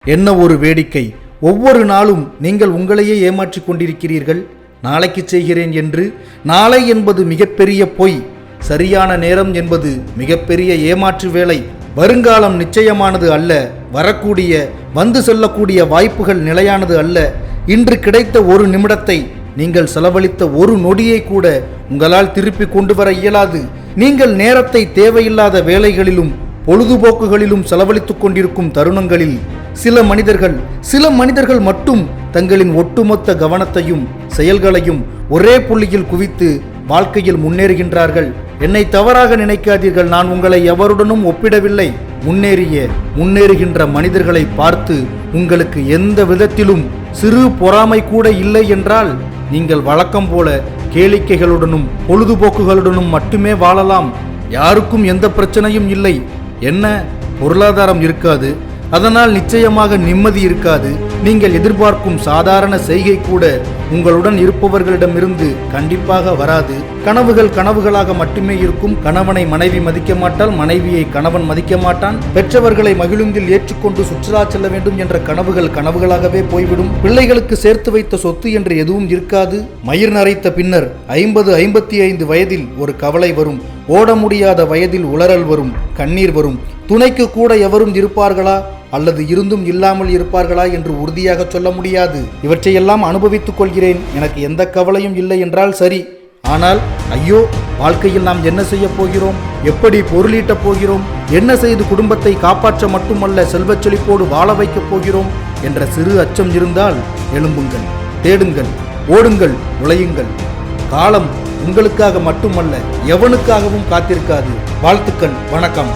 என்ன ஒரு வேடிக்கை! ஒவ்வொரு நாளும் நீங்கள் உங்களையே ஏமாற்றிக் கொண்டிருக்கிறீர்கள். நாளைக்கு செய்கிறேன் என்று. நாளை என்பது மிகப்பெரிய பொய். சரியான நேரம் என்பது மிகப்பெரிய ஏமாற்று வேலை. வருங்காலம் நிச்சயமானது அல்ல. வரக்கூடிய வந்து செல்லக்கூடிய வாய்ப்புகள் நிலையானது அல்ல. இன்று கிடைத்த ஒரு நிமிடத்தை நீங்கள் செலவழித்த ஒரு நொடியை கூட உங்களால் திருப்பி கொண்டு வர இயலாது. நீங்கள் நேரத்தை தேவையில்லாத வேலைகளிலும் பொழுதுபோக்குகளிலும் செலவழித்துக் கொண்டிருக்கும் தருணங்களில் சில மனிதர்கள் மட்டும் தங்களின் ஒட்டுமொத்த கவனத்தையும் செயல்களையும் ஒரே புள்ளியில் குவித்து வாழ்க்கையில் முன்னேறுகின்றார்கள். என்னை தவறாக நினைக்காதீர்கள். நான் உங்களை எவருடனும் ஒப்பிடவில்லை. முன்னேறுகின்ற மனிதர்களை பார்த்து உங்களுக்கு எந்த விதத்திலும் சிறு பொறாமை கூட இல்லை என்றால் நீங்கள் வழக்கம் போல கேளிக்கைகளுடனும் பொழுதுபோக்குகளுடனும் மட்டுமே வாழலாம். யாருக்கும் எந்த பிரச்சனையும் இல்லை. என்ன, பொருளாதாரம் இருக்காது, அதனால் நிச்சயமாக நிம்மதி இருக்காது. நீங்கள் எதிர்பார்க்கும் சாதாரண செய்கை கூட உங்களுடன் இருப்பவர்களிடமிருந்து கண்டிப்பாக வராது. கனவுகள் கனவுகளாக மட்டுமே இருக்கும். கணவனை மனைவி மதிக்க மாட்டால், மனைவியை கணவன் மதிக்க மாட்டான். பெற்றவர்களை மகிழுந்தில் ஏற்றுக்கொண்டு சுற்றுலா செல்ல வேண்டும் என்ற கனவுகள் கனவுகளாகவே போய்விடும். பிள்ளைகளுக்கு சேர்த்து வைத்த சொத்து என்று எதுவும் இருக்காது. மயிர் நரைத்த பின்னர் 50-55 வயதில் ஒரு கவலை வரும். ஓட முடியாத வயதில் உளறல் வரும், கண்ணீர் வரும். துணைக்கு கூட எவரும் இருப்பார்களா அல்லது இருந்தும் இல்லாமல் இருப்பார்களா என்று உறுதியாக சொல்ல முடியாது. இவற்றையெல்லாம் அனுபவித்துக் கொள்கிறேன், எனக்கு எந்த கவலையும் இல்லை என்றால் சரி. ஆனால் ஐயோ, வாழ்க்கையில் நாம் என்ன செய்ய போகிறோம், எப்படி பொருளீட்டப் போகிறோம், என்ன செய்து குடும்பத்தை காப்பாற்ற மட்டுமல்ல செல்வச் செழிப்போடு வாழ வைக்கப் போகிறோம் என்ற சிறு அச்சம் இருந்தால் எழும்புங்கள், தேடுங்கள், ஓடுங்கள், உழையுங்கள். காலம் உங்களுக்காக மட்டுமல்ல எவனுக்காகவும் காத்திருக்காது. வாழ்த்துக்கள், வணக்கம்.